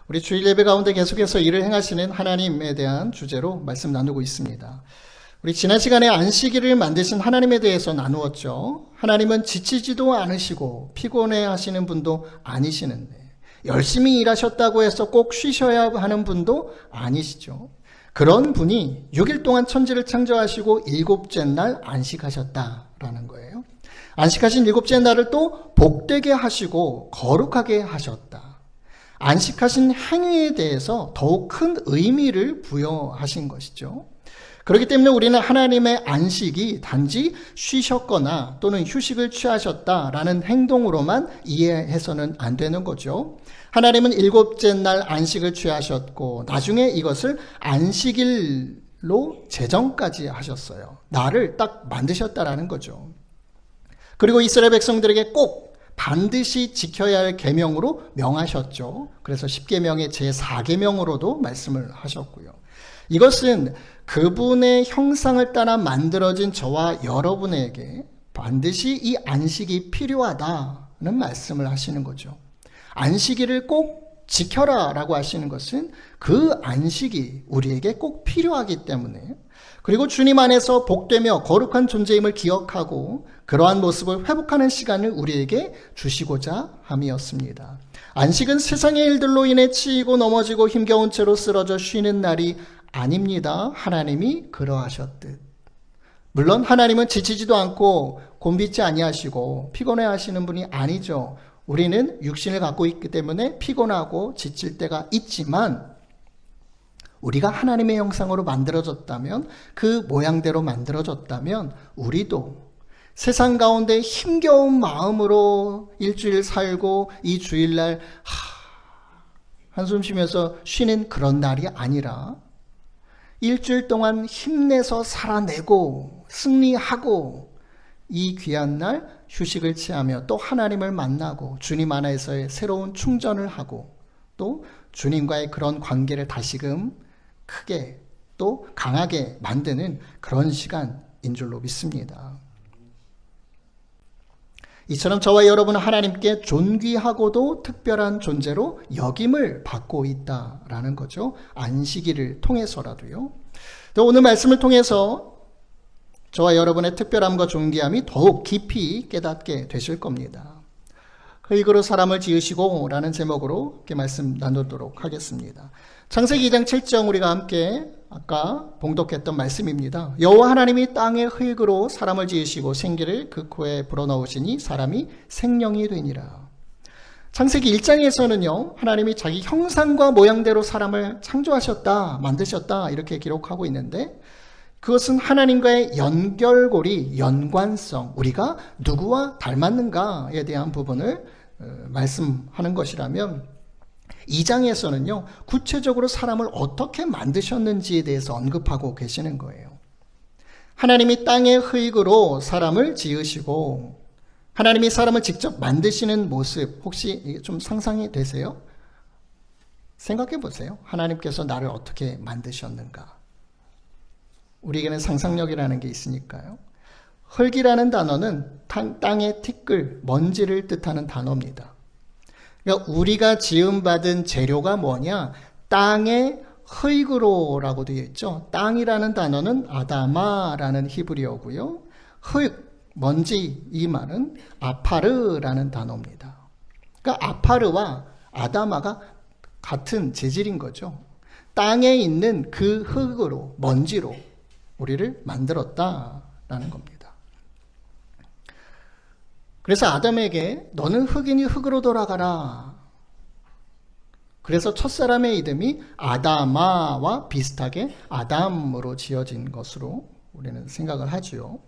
우리 주일 예배 가운데 계속해서 일을 행하시는 하나님에 대한 주제로 말씀 나누고 있습니다. 우리 지난 시간에 안식일을 만드신 하나님에 대해서 나누었죠. 하나님은 지치지도 않으시고 피곤해 하시는 분도 아니시는데, 열심히 일하셨다고 해서 꼭 쉬셔야 하는 분도 아니시죠. 그런 분이 6일 동안 천지를 창조하시고 일곱째 날 안식하셨다라는 거예요. 안식하신 일곱째 날을 또 복되게 하시고 거룩하게 하셨다. 안식하신 행위에 대해서 더욱 큰 의미를 부여하신 것이죠. 그렇기 때문에 우리는 하나님의 안식이 단지 쉬셨거나 또는 휴식을 취하셨다라는 행동으로만 이해해서는 안 되는 거죠. 하나님은 일곱째 날 안식을 취하셨고 나중에 이것을 안식일로 제정까지 하셨어요. 날을 딱 만드셨다라는 거죠. 그리고 이스라엘 백성들에게 꼭 반드시 지켜야 할 계명으로 명하셨죠. 그래서 10계명의 제4계명으로도 말씀을 하셨고요. 이것은 그분의 형상을 따라 만들어진 저와 여러분에게 반드시 이 안식이 필요하다는 말씀을 하시는 거죠. 안식일을 꼭 지켜라 라고 하시는 것은 그 안식이 우리에게 꼭 필요하기 때문에, 그리고 주님 안에서 복되며 거룩한 존재임을 기억하고 그러한 모습을 회복하는 시간을 우리에게 주시고자 함이었습니다. 안식은 세상의 일들로 인해 치이고 넘어지고 힘겨운 채로 쓰러져 쉬는 날이 아닙니다. 하나님이 그러하셨듯. 물론 하나님은 지치지도 않고 곤비지 아니하시고 피곤해하시는 분이 아니죠. 우리는 육신을 갖고 있기 때문에 피곤하고 지칠 때가 있지만, 우리가 하나님의 형상으로 만들어졌다면, 그 모양대로 만들어졌다면 우리도 세상 가운데 힘겨운 마음으로 일주일 살고 이 주일날 한숨 쉬면서 쉬는 그런 날이 아니라 일주일 동안 힘내서 살아내고 승리하고 이 귀한 날 휴식을 취하며 또 하나님을 만나고 주님 안에서의 새로운 충전을 하고 또 주님과의 그런 관계를 다시금 크게 또 강하게 만드는 그런 시간인 줄로 믿습니다. 이처럼 저와 여러분은 하나님께 존귀하고도 특별한 존재로 여김을 받고 있다라는 거죠. 안식일을 통해서라도요. 또 오늘 말씀을 통해서 저와 여러분의 특별함과 존귀함이 더욱 깊이 깨닫게 되실 겁니다. 흙으로 사람을 지으시고 라는 제목으로 이렇게 말씀 나누도록 하겠습니다. 창세기 2장 7절 우리가 함께 아까 봉독했던 말씀입니다. 여호와 하나님이 땅의 흙으로 사람을 지으시고 생기를 그 코에 불어넣으시니 사람이 생명이 되니라. 창세기 1장에서는요, 하나님이 자기 형상과 모양대로 사람을 창조하셨다, 만드셨다 이렇게 기록하고 있는데, 그것은 하나님과의 연결고리, 연관성, 우리가 누구와 닮았는가에 대한 부분을 말씀하는 것이라면, 2장에서는요, 구체적으로 사람을 어떻게 만드셨는지에 대해서 언급하고 계시는 거예요. 하나님이 땅의 흙으로 사람을 지으시고 하나님이 사람을 직접 만드시는 모습, 혹시 좀 상상이 되세요? 생각해 보세요. 하나님께서 나를 어떻게 만드셨는가? 우리에게는 상상력이라는 게 있으니까요. 흙이라는 단어는 땅의 티끌, 먼지를 뜻하는 단어입니다. 그러니까 우리가 지음받은 재료가 뭐냐? 땅의 흙으로라고 되어 있죠. 땅이라는 단어는 아다마라는 히브리어고요. 흙, 먼지, 이 말은 아파르라는 단어입니다. 그러니까 아파르와 아다마가 같은 재질인 거죠. 땅에 있는 그 흙으로, 먼지로 우리를 만들었다라는 겁니다. 그래서 아담에게 너는 흙이니 흙으로 돌아가라. 그래서 첫사람의 이름이 아다마와 비슷하게 아담으로 지어진 것으로 우리는 생각을 하죠.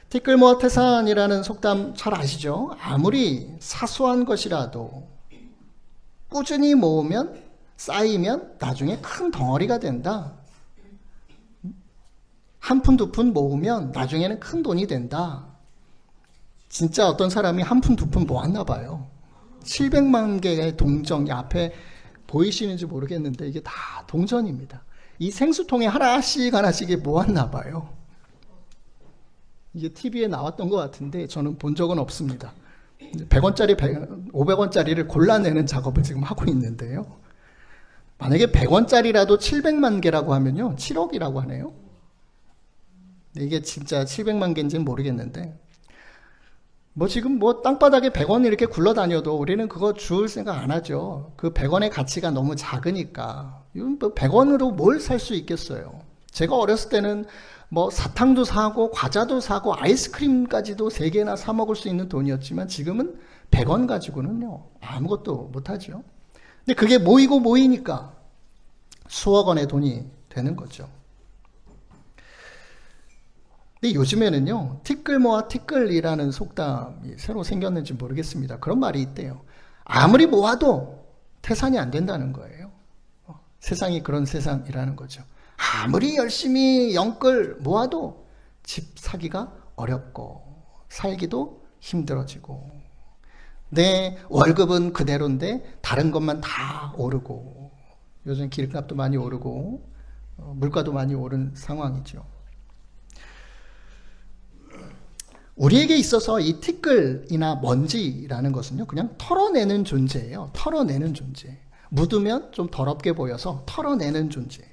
티끌 모아 태산이라는 속담 잘 아시죠? 아무리 사소한 것이라도 꾸준히 모으면, 쌓이면 나중에 큰 덩어리가 된다. 한 푼, 두 푼 모으면 나중에는 큰 돈이 된다. 진짜 어떤 사람이 한 푼, 두 푼 모았나 봐요. 700만 개의 동전이 앞에 보이시는지 모르겠는데 이게 다 동전입니다. 이 생수통에 하나씩 하나씩 모았나 봐요. 이게 TV에 나왔던 것 같은데 저는 본 적은 없습니다. 100원짜리, 500원짜리를 골라내는 작업을 지금 하고 있는데요. 만약에 100원짜리라도 700만 개라고 하면요, 7억이라고 하네요. 이게 진짜 700만 개인지는 모르겠는데, 지금 땅바닥에 100원 이렇게 굴러다녀도 우리는 그거 주울 생각 안 하죠. 그 100원의 가치가 너무 작으니까. 이건 100원으로 뭘 살 수 있겠어요. 제가 어렸을 때는 사탕도 사고 과자도 사고 아이스크림까지도 3개나 사 먹을 수 있는 돈이었지만 지금은 100원 가지고는요, 아무것도 못하죠. 근데 그게 모이니까 수억 원의 돈이 되는 거죠. 근데 요즘에는요, 티끌 모아 티끌이라는 속담이 새로 생겼는지 모르겠습니다. 그런 말이 있대요. 아무리 모아도 태산이 안 된다는 거예요. 세상이 그런 세상이라는 거죠. 아무리 열심히 영끌 모아도 집 사기가 어렵고 살기도 힘들어지고, 내 월급은 그대로인데 다른 것만 다 오르고, 요즘 기름값도 많이 오르고 물가도 많이 오른 상황이죠. 우리에게 있어서 이 티끌이나 먼지라는 것은요, 그냥 털어내는 존재예요. 털어내는 존재. 묻으면 좀 더럽게 보여서 털어내는 존재.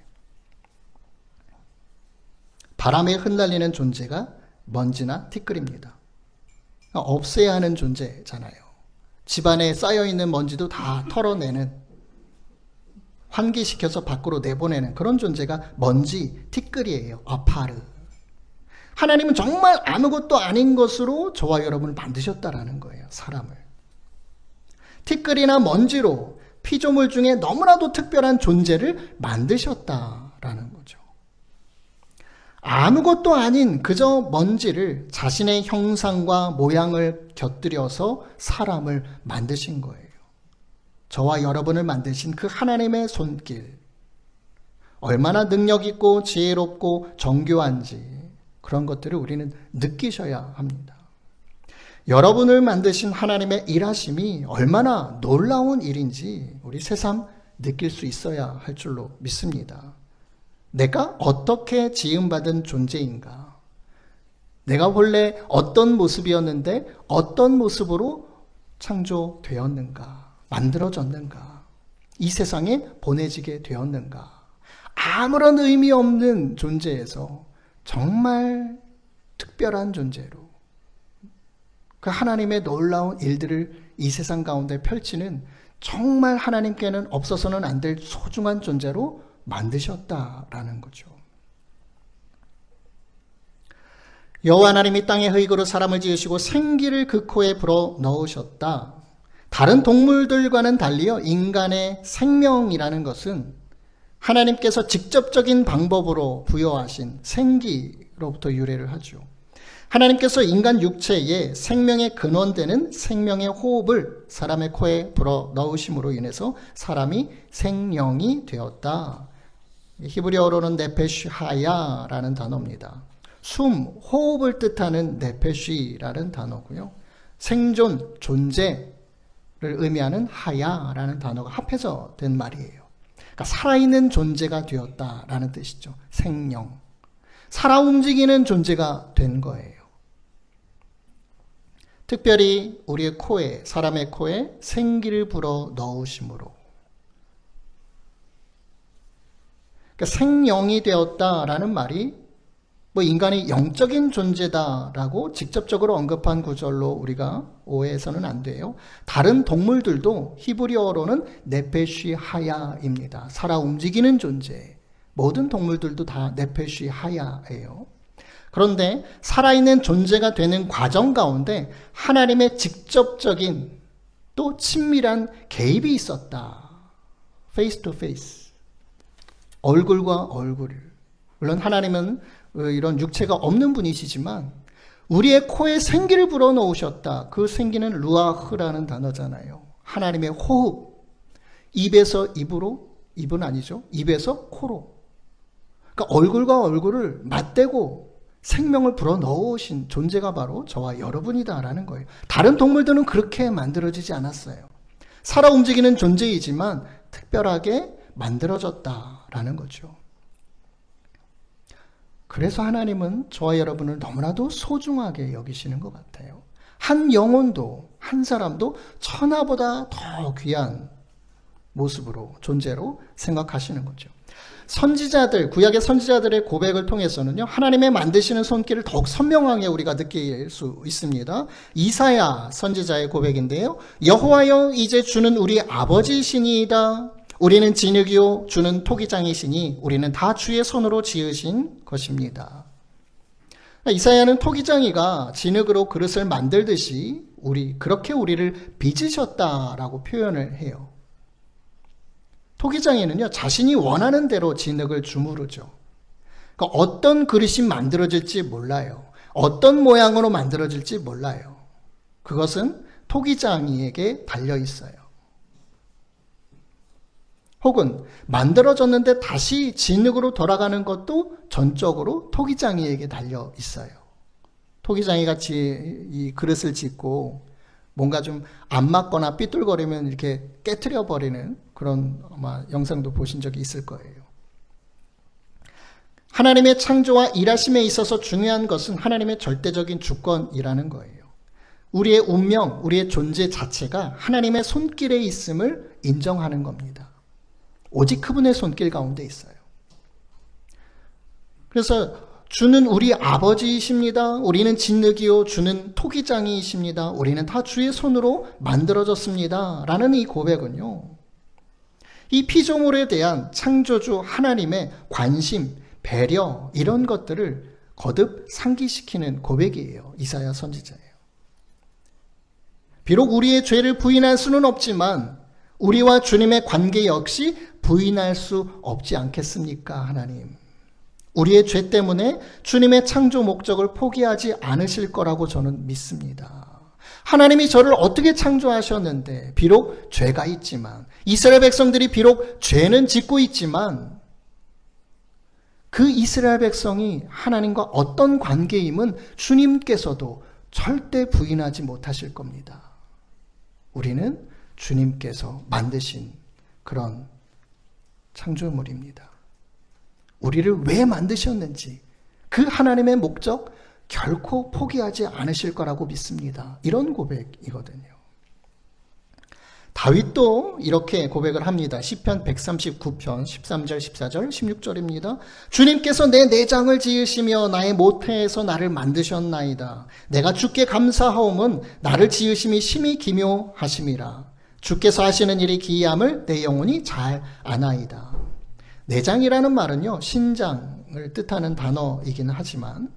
바람에 흩날리는 존재가 먼지나 티끌입니다. 없애야 하는 존재잖아요. 집안에 쌓여있는 먼지도 다 털어내는, 환기시켜서 밖으로 내보내는 그런 존재가 먼지, 티끌이에요. 아파르. 하나님은 정말 아무것도 아닌 것으로 저와 여러분을 만드셨다라는 거예요. 사람을. 티끌이나 먼지로 피조물 중에 너무나도 특별한 존재를 만드셨다라는 거죠. 아무것도 아닌 그저 먼지를 자신의 형상과 모양을 곁들여서 사람을 만드신 거예요. 저와 여러분을 만드신 그 하나님의 손길, 얼마나 능력 있고 지혜롭고 정교한지 그런 것들을 우리는 느끼셔야 합니다. 여러분을 만드신 하나님의 일하심이 얼마나 놀라운 일인지 우리 새삼 느낄 수 있어야 할 줄로 믿습니다. 내가 어떻게 지음받은 존재인가? 내가 원래 어떤 모습이었는데 어떤 모습으로 창조되었는가? 만들어졌는가? 이 세상에 보내지게 되었는가? 아무런 의미 없는 존재에서 정말 특별한 존재로 그 하나님의 놀라운 일들을 이 세상 가운데 펼치는, 정말 하나님께는 없어서는 안 될 소중한 존재로 만드셨다라는 거죠. 여호와 하나님이 땅에 흙으로 사람을 지으시고 생기를 그 코에 불어 넣으셨다. 다른 동물들과는 달리요, 인간의 생명이라는 것은 하나님께서 직접적인 방법으로 부여하신 생기로부터 유래를 하죠. 하나님께서 인간 육체에 생명의 근원되는 생명의 호흡을 사람의 코에 불어 넣으심으로 인해서 사람이 생명이 되었다. 히브리어로는 네페쉬하야라는 단어입니다. 숨, 호흡을 뜻하는 네페쉬라는 단어고요. 생존, 존재를 의미하는 하야라는 단어가 합해서 된 말이에요. 그러니까 살아있는 존재가 되었다라는 뜻이죠. 생명. 살아 움직이는 존재가 된 거예요. 특별히 우리의 코에, 사람의 코에 생기를 불어 넣으심으로. 그러니까 생명이 되었다라는 말이 인간이 영적인 존재다라고 직접적으로 언급한 구절로 우리가 오해해서는 안 돼요. 다른 동물들도 히브리어로는 네페쉬 하야입니다. 살아 움직이는 존재. 모든 동물들도 다 네페쉬 하야예요. 그런데 살아있는 존재가 되는 과정 가운데 하나님의 직접적인 또 친밀한 개입이 있었다. 페이스 투 페이스. 얼굴과 얼굴. 물론 하나님은 이런 육체가 없는 분이시지만 우리의 코에 생기를 불어넣으셨다. 그 생기는 루아흐라는 단어잖아요. 하나님의 호흡. 입에서 입으로, 입은 아니죠. 입에서 코로. 그러니까 얼굴과 얼굴을 맞대고 생명을 불어넣으신 존재가 바로 저와 여러분이다라는 거예요. 다른 동물들은 그렇게 만들어지지 않았어요. 살아 움직이는 존재이지만 특별하게 만들어졌다라는 거죠. 그래서 하나님은 저와 여러분을 너무나도 소중하게 여기시는 것 같아요. 한 영혼도, 한 사람도 천하보다 더 귀한 모습으로, 존재로 생각하시는 거죠. 선지자들, 구약의 선지자들의 고백을 통해서는요, 하나님의 만드시는 손길을 더욱 선명하게 우리가 느낄 수 있습니다. 이사야 선지자의 고백인데요. 여호와여, 이제 주는 우리 아버지시니이다. 우리는 진흙이요 주는 토기장이시니 우리는 다 주의 손으로 지으신 것입니다. 이사야는 토기장이가 진흙으로 그릇을 만들듯이 그렇게 우리를 빚으셨다라고 표현을 해요. 토기장이는요, 자신이 원하는 대로 진흙을 주무르죠. 그러니까 어떤 그릇이 만들어질지 몰라요. 어떤 모양으로 만들어질지 몰라요. 그것은 토기장이에게 달려 있어요. 혹은 만들어졌는데 다시 진흙으로 돌아가는 것도 전적으로 토기장이에게 달려 있어요. 토기장이가 이 그릇을 짓고 뭔가 좀 안 맞거나 삐뚤거리면 이렇게 깨트려 버리는 그런 아마 영상도 보신 적이 있을 거예요. 하나님의 창조와 일하심에 있어서 중요한 것은 하나님의 절대적인 주권이라는 거예요. 우리의 운명, 우리의 존재 자체가 하나님의 손길에 있음을 인정하는 겁니다. 오직 그분의 손길 가운데 있어요. 그래서 주는 우리 아버지이십니다. 우리는 진흙이요 주는 토기장이이십니다. 우리는 다 주의 손으로 만들어졌습니다. 라는 이 고백은요, 이 피조물에 대한 창조주 하나님의 관심, 배려, 이런 것들을 거듭 상기시키는 고백이에요. 이사야 선지자예요. 비록 우리의 죄를 부인할 수는 없지만 우리와 주님의 관계 역시 부인할 수 없지 않겠습니까, 하나님? 우리의 죄 때문에 주님의 창조 목적을 포기하지 않으실 거라고 저는 믿습니다. 하나님이 저를 어떻게 창조하셨는데, 비록 죄가 있지만, 이스라엘 백성들이 비록 죄는 짓고 있지만, 그 이스라엘 백성이 하나님과 어떤 관계임은 주님께서도 절대 부인하지 못하실 겁니다. 우리는 주님께서 만드신 그런 창조물입니다. 우리를 왜 만드셨는지 그 하나님의 목적 결코 포기하지 않으실 거라고 믿습니다. 이런 고백이거든요. 다윗도 이렇게 고백을 합니다. 시편 139편 13절, 14절, 16절입니다. 주님께서 내 내장을 지으시며 나의 모태에서 나를 만드셨나이다. 내가 주께 감사하옴은 나를 지으심이 심히 기묘하심이라. 주께서 하시는 일이 기이함을 내 영혼이 잘 아나이다. 내장이라는 말은요, 신장을 뜻하는 단어이긴 하지만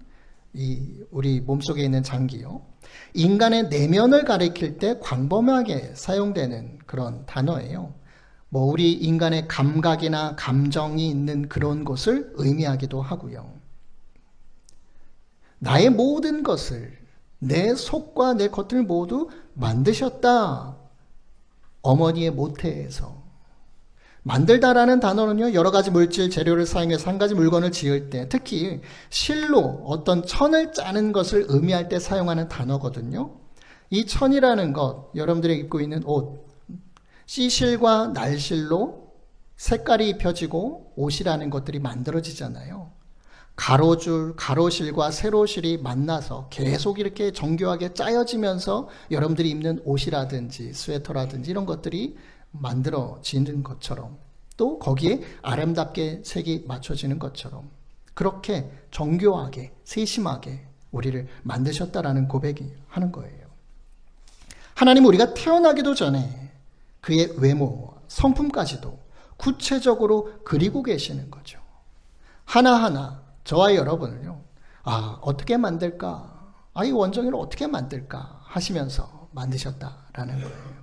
우리 몸속에 있는 장기요, 인간의 내면을 가리킬 때 광범하게 사용되는 그런 단어예요. 우리 인간의 감각이나 감정이 있는 그런 것을 의미하기도 하고요. 나의 모든 것을, 내 속과 내 겉을 모두 만드셨다. 어머니의 모태에서. 만들다라는 단어는요, 여러 가지 물질, 재료를 사용해서 한 가지 물건을 지을 때, 특히 실로 어떤 천을 짜는 것을 의미할 때 사용하는 단어거든요. 이 천이라는 것, 여러분들이 입고 있는 옷, 씨실과 날실로 색깔이 입혀지고 옷이라는 것들이 만들어지잖아요. 가로줄, 가로실과 세로실이 만나서 계속 이렇게 정교하게 짜여지면서 여러분들이 입는 옷이라든지 스웨터라든지 이런 것들이 만들어지는 것처럼, 또 거기에 아름답게 색이 맞춰지는 것처럼 그렇게 정교하게 세심하게 우리를 만드셨다라는 고백이 하는 거예요. 하나님은 우리가 태어나기도 전에 그의 외모, 성품까지도 구체적으로 그리고 계시는 거죠. 하나하나 저와 여러분을요, 어떻게 만들까? 이 원정이를 어떻게 만들까? 하시면서 만드셨다라는 거예요.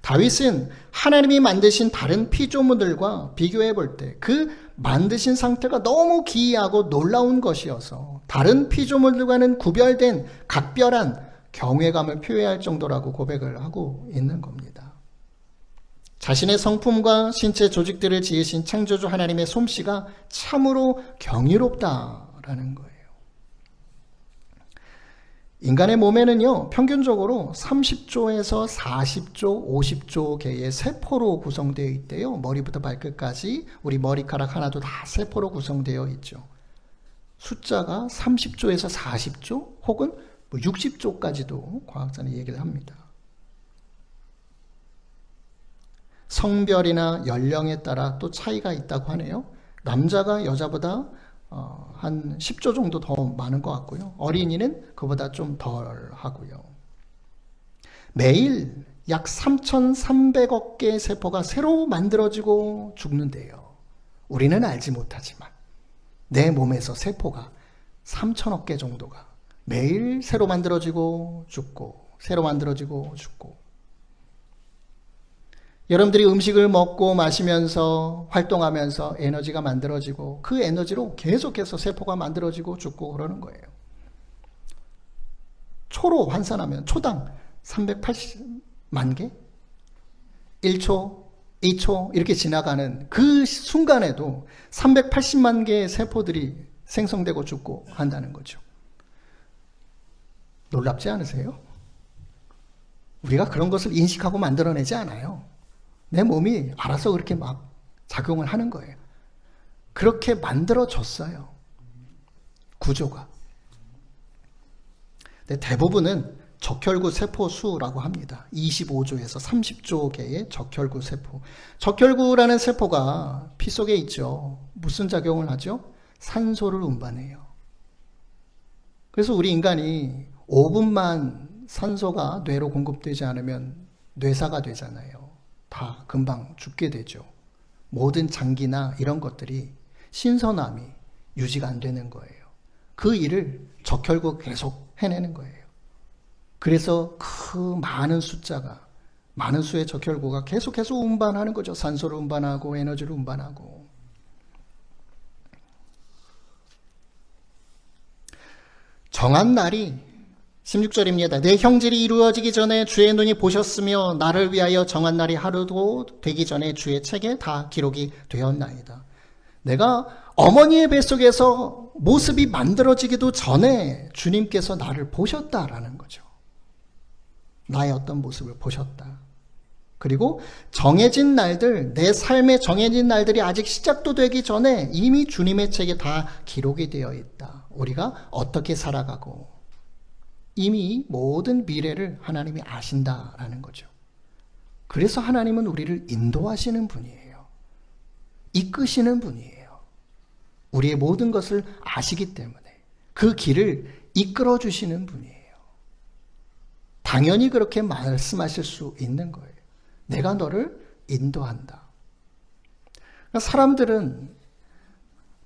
다윗은 하나님이 만드신 다른 피조물들과 비교해 볼 때 그 만드신 상태가 너무 기이하고 놀라운 것이어서 다른 피조물들과는 구별된 각별한 경외감을 표해할 정도라고 고백을 하고 있는 겁니다. 자신의 성품과 신체 조직들을 지으신 창조주 하나님의 솜씨가 참으로 경이롭다라는 거예요. 인간의 몸에는요, 평균적으로 30조에서 40조, 50조 개의 세포로 구성되어 있대요. 머리부터 발끝까지 우리 머리카락 하나도 다 세포로 구성되어 있죠. 숫자가 30조에서 40조 혹은 60조까지도 과학자는 얘기를 합니다. 성별이나 연령에 따라 또 차이가 있다고 하네요. 남자가 여자보다 한 10조 정도 더 많은 것 같고요. 어린이는 그보다 좀 덜 하고요. 매일 약 3,300억 개의 세포가 새로 만들어지고 죽는데요. 우리는 알지 못하지만 내 몸에서 세포가 3,000억 개 정도가 매일 새로 만들어지고 죽고 새로 만들어지고 죽고. 여러분들이 음식을 먹고 마시면서 활동하면서 에너지가 만들어지고 그 에너지로 계속해서 세포가 만들어지고 죽고 그러는 거예요. 초로 환산하면 초당 380만 개? 1초, 2초 이렇게 지나가는 그 순간에도 380만 개의 세포들이 생성되고 죽고 한다는 거죠. 놀랍지 않으세요? 우리가 그런 것을 인식하고 만들어내지 않아요. 내 몸이 알아서 그렇게 막 작용을 하는 거예요. 그렇게 만들어졌어요. 구조가. 근데 대부분은 적혈구 세포 수라고 합니다. 25조에서 30조 개의 적혈구 세포. 적혈구라는 세포가 피 속에 있죠. 무슨 작용을 하죠? 산소를 운반해요. 그래서 우리 인간이 5분만 산소가 뇌로 공급되지 않으면 뇌사가 되잖아요. 다 금방 죽게 되죠. 모든 장기나 이런 것들이 신선함이 유지가 안 되는 거예요. 그 일을 적혈구가 계속 해내는 거예요. 그래서 그 많은 숫자가, 많은 수의 적혈구가 계속해서 운반하는 거죠. 산소를 운반하고 에너지를 운반하고. 정한 날이 16절입니다. 내 형질이 이루어지기 전에 주의 눈이 보셨으며 나를 위하여 정한 날이 하루도 되기 전에 주의 책에 다 기록이 되었나이다. 내가 어머니의 뱃속에서 모습이 만들어지기도 전에 주님께서 나를 보셨다라는 거죠. 나의 어떤 모습을 보셨다. 그리고 정해진 날들, 내 삶의 정해진 날들이 아직 시작도 되기 전에 이미 주님의 책에 다 기록이 되어 있다. 우리가 어떻게 살아가고 이미 모든 미래를 하나님이 아신다라는 거죠. 그래서 하나님은 우리를 인도하시는 분이에요. 이끄시는 분이에요. 우리의 모든 것을 아시기 때문에 그 길을 이끌어 주시는 분이에요. 당연히 그렇게 말씀하실 수 있는 거예요. 내가 너를 인도한다. 그러니까 사람들은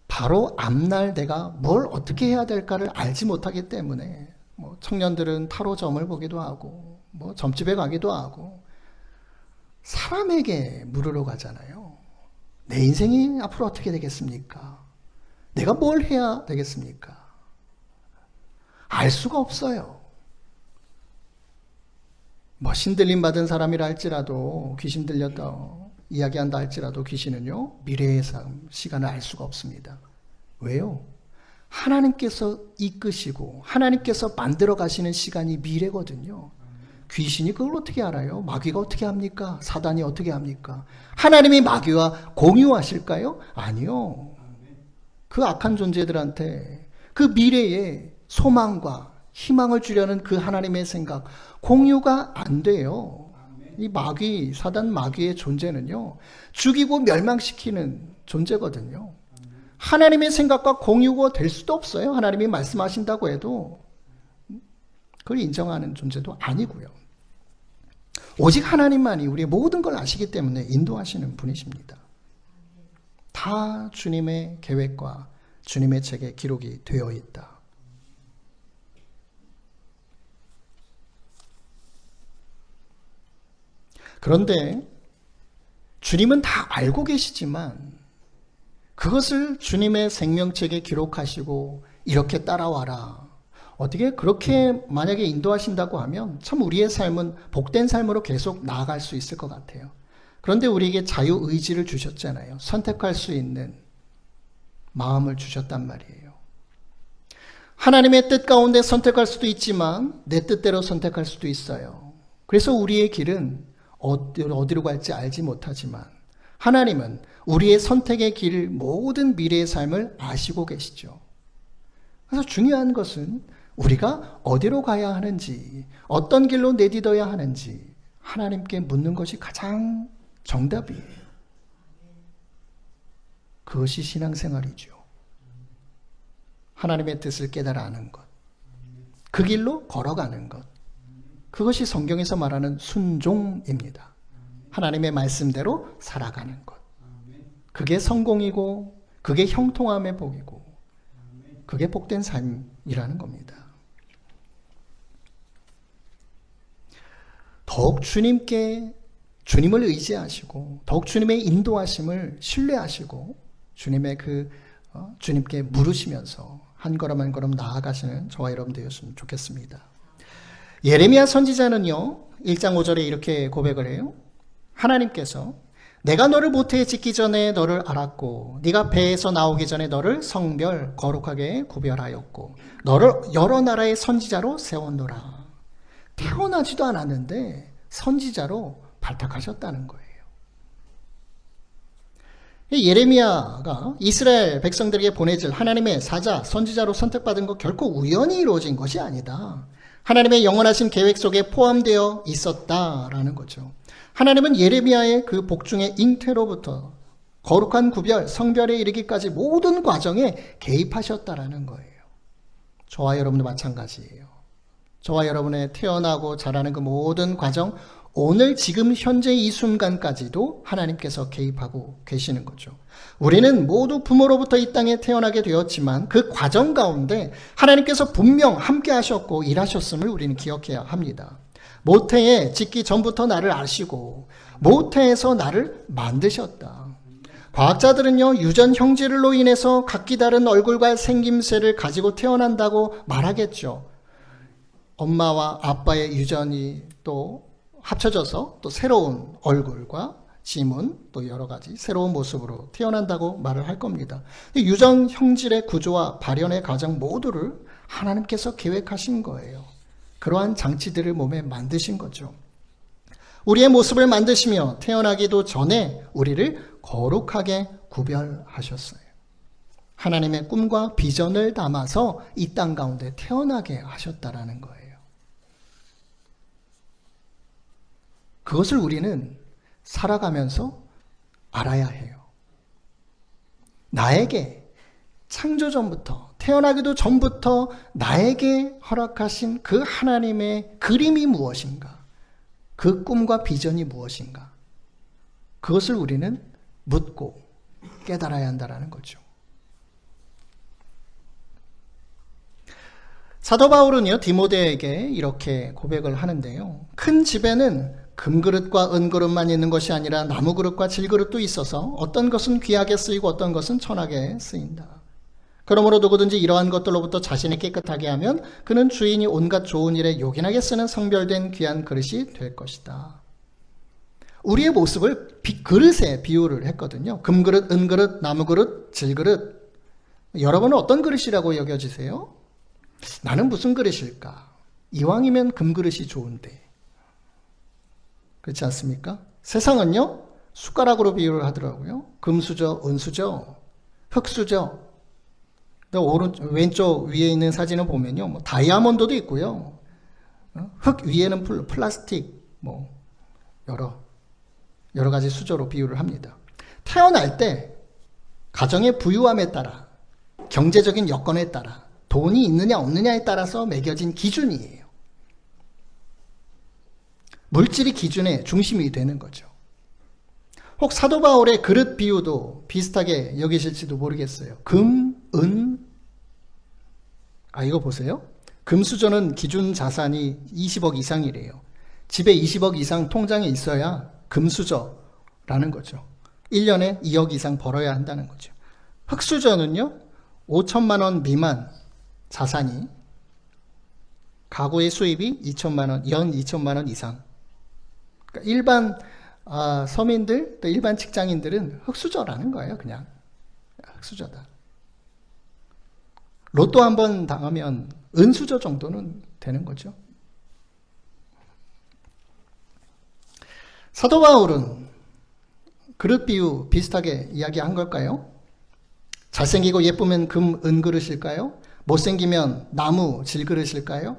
바로 앞날 내가 뭘 어떻게 해야 될까를 알지 못하기 때문에 청년들은 타로점을 보기도 하고 점집에 가기도 하고 사람에게 물으러 가잖아요. 내 인생이 앞으로 어떻게 되겠습니까? 내가 뭘 해야 되겠습니까? 알 수가 없어요. 신들림 받은 사람이라 할지라도 귀신 들렸다 이야기한다 할지라도 귀신은요 미래의 삶, 시간을 알 수가 없습니다. 왜요? 하나님께서 이끄시고 하나님께서 만들어 가시는 시간이 미래거든요. 귀신이 그걸 어떻게 알아요? 마귀가 어떻게 합니까? 사단이 어떻게 합니까? 하나님이 마귀와 공유하실까요? 아니요. 그 악한 존재들한테 그 미래의 소망과 희망을 주려는 그 하나님의 생각 공유가 안 돼요. 이 마귀, 사단 마귀의 존재는요 죽이고 멸망시키는 존재거든요. 하나님의 생각과 공유가 될 수도 없어요. 하나님이 말씀하신다고 해도 그걸 인정하는 존재도 아니고요. 오직 하나님만이 우리의 모든 걸 아시기 때문에 인도하시는 분이십니다. 다 주님의 계획과 주님의 책에 기록이 되어 있다. 그런데 주님은 다 알고 계시지만 그것을 주님의 생명책에 기록하시고 이렇게 따라와라. 어떻게 그렇게 만약에 인도하신다고 하면 참 우리의 삶은 복된 삶으로 계속 나아갈 수 있을 것 같아요. 그런데 우리에게 자유의지를 주셨잖아요. 선택할 수 있는 마음을 주셨단 말이에요. 하나님의 뜻 가운데 선택할 수도 있지만 내 뜻대로 선택할 수도 있어요. 그래서 우리의 길은 어디로 갈지 알지 못하지만 하나님은 우리의 선택의 길, 모든 미래의 삶을 아시고 계시죠. 그래서 중요한 것은 우리가 어디로 가야 하는지, 어떤 길로 내딛어야 하는지 하나님께 묻는 것이 가장 정답이에요. 그것이 신앙생활이죠. 하나님의 뜻을 깨달아 아는 것. 그 길로 걸어가는 것. 그것이 성경에서 말하는 순종입니다. 하나님의 말씀대로 살아가는 것. 그게 성공이고 그게 형통함의 복이고 그게 복된 삶이라는 겁니다. 더욱 주님을 의지하시고 더욱 주님의 인도하심을 신뢰하시고 주님의 주님께 물으시면서 한 걸음 한 걸음 나아가시는 저와 여러분 되었으면 좋겠습니다. 예레미야 선지자는요 1장 5절에 이렇게 고백을 해요. 하나님께서 내가 너를 모태에 짓기 전에 너를 알았고 네가 배에서 나오기 전에 너를 성별 거룩하게 구별하였고 너를 여러 나라의 선지자로 세웠노라. 태어나지도 않았는데 선지자로 발탁하셨다는 거예요. 예레미야가 이스라엘 백성들에게 보내질 하나님의 사자, 선지자로 선택받은 것 결코 우연히 이루어진 것이 아니다. 하나님의 영원하신 계획 속에 포함되어 있었다라는 거죠. 하나님은 예레미야의 그 복중의 잉태로부터 거룩한 구별, 성별에 이르기까지 모든 과정에 개입하셨다라는 거예요. 저와 여러분도 마찬가지예요. 저와 여러분의 태어나고 자라는 그 모든 과정, 오늘 지금 현재 이 순간까지도 하나님께서 개입하고 계시는 거죠. 우리는 모두 부모로부터 이 땅에 태어나게 되었지만 그 과정 가운데 하나님께서 분명 함께 하셨고 일하셨음을 우리는 기억해야 합니다. 모태에 짓기 전부터 나를 아시고 모태에서 나를 만드셨다. 과학자들은요 유전 형질로 인해서 각기 다른 얼굴과 생김새를 가지고 태어난다고 말하겠죠. 엄마와 아빠의 유전이 또 합쳐져서 또 새로운 얼굴과 지문 또 여러 가지 새로운 모습으로 태어난다고 말을 할 겁니다. 유전 형질의 구조와 발현의 과정 모두를 하나님께서 계획하신 거예요. 그러한 장치들을 몸에 만드신 거죠. 우리의 모습을 만드시며 태어나기도 전에 우리를 거룩하게 구별하셨어요. 하나님의 꿈과 비전을 담아서 이 땅 가운데 태어나게 하셨다라는 거예요. 그것을 우리는 살아가면서 알아야 해요. 나에게 창조 전부터 태어나기도 전부터 나에게 허락하신 그 하나님의 그림이 무엇인가? 그 꿈과 비전이 무엇인가? 그것을 우리는 묻고 깨달아야 한다는 거죠. 사도 바울은요 디모데에게 이렇게 고백을 하는데요. 큰 집에는 금그릇과 은그릇만 있는 것이 아니라 나무그릇과 질그릇도 있어서 어떤 것은 귀하게 쓰이고 어떤 것은 천하게 쓰인다. 그러므로 누구든지 이러한 것들로부터 자신을 깨끗하게 하면 그는 주인이 온갖 좋은 일에 요긴하게 쓰는 성별된 귀한 그릇이 될 것이다. 우리의 모습을 그릇에 비유를 했거든요. 금그릇, 은그릇, 나무그릇, 질그릇. 여러분은 어떤 그릇이라고 여겨지세요? 나는 무슨 그릇일까? 이왕이면 금그릇이 좋은데. 그렇지 않습니까? 세상은요 숟가락으로 비유를 하더라고요. 금수저, 은수저, 흑수저. 왼쪽 위에 있는 사진을 보면요 뭐 다이아몬드도 있고요. 흙 위에는 플라스틱 여러 가지 수저로 비유를 합니다. 태어날 때 가정의 부유함에 따라 경제적인 여건에 따라 돈이 있느냐 없느냐에 따라서 매겨진 기준이에요. 물질이 기준의 중심이 되는 거죠. 혹 사도 바울의 그릇 비유도 비슷하게 여기실지도 모르겠어요. 금, 은, 이거 보세요. 금수저는 기준 자산이 20억 이상이래요. 집에 20억 이상 통장에 있어야 금수저라는 거죠. 1년에 2억 이상 벌어야 한다는 거죠. 흑수저는요 5천만 원 미만 자산이 가구의 수입이 2천만 원, 연 2천만 원 이상. 그러니까 일반 서민들, 또 일반 직장인들은 흑수저라는 거예요. 그냥 흑수저다. 로또 한번 당하면 은수저 정도는 되는 거죠. 사도 바울은 그릇 비유 비슷하게 이야기한 걸까요? 잘생기고 예쁘면 금, 은 그릇일까요? 못생기면 나무, 질 그릇일까요?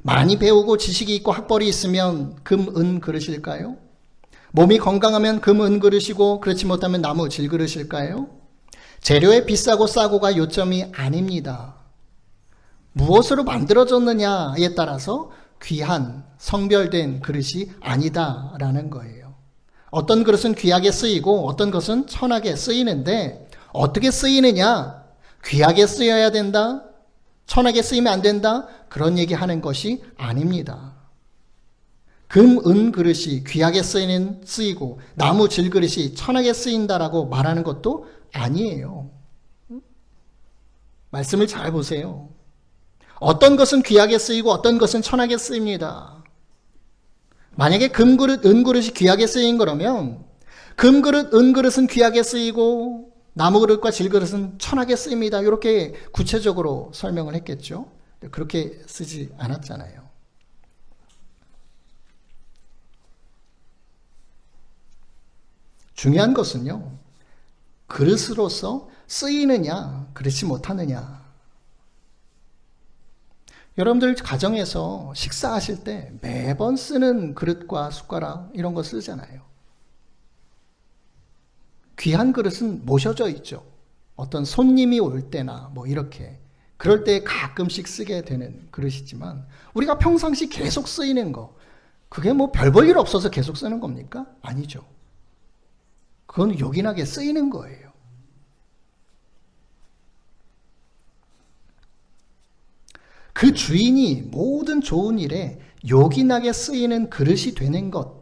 많이 배우고 지식이 있고 학벌이 있으면 금, 은 그릇일까요? 몸이 건강하면 금, 은 그릇이고 그렇지 못하면 나무, 질 그릇일까요? 재료의 비싸고 싸고가 요점이 아닙니다. 무엇으로 만들어졌느냐에 따라서 귀한, 성별된 그릇이 아니다라는 거예요. 어떤 그릇은 귀하게 쓰이고 어떤 것은 천하게 쓰이는데 어떻게 쓰이느냐? 귀하게 쓰여야 된다? 천하게 쓰이면 안 된다? 그런 얘기하는 것이 아닙니다. 금, 은 그릇이 귀하게 쓰이고 나무, 질 그릇이 천하게 쓰인다라고 말하는 것도 아니에요. 말씀을 잘 보세요. 어떤 것은 귀하게 쓰이고 어떤 것은 천하게 쓰입니다. 만약에 금 그릇, 은 그릇이 귀하게 쓰인 거라면 금 그릇, 은 그릇은 귀하게 쓰이고 나무 그릇과 질 그릇은 천하게 쓰입니다. 이렇게 구체적으로 설명을 했겠죠. 그렇게 쓰지 않았잖아요. 중요한 것은요, 그릇으로서 쓰이느냐, 그렇지 못하느냐. 여러분들 가정에서 식사하실 때 매번 쓰는 그릇과 숟가락 이런 거 쓰잖아요. 귀한 그릇은 모셔져 있죠. 어떤 손님이 올 때나 뭐 이렇게 그럴 때 가끔씩 쓰게 되는 그릇이지만 우리가 평상시 계속 쓰이는 거 그게 뭐 별 볼 일 없어서 계속 쓰는 겁니까? 아니죠. 그건 요긴하게 쓰이는 거예요. 그 주인이 모든 좋은 일에 요긴하게 쓰이는 그릇이 되는 것.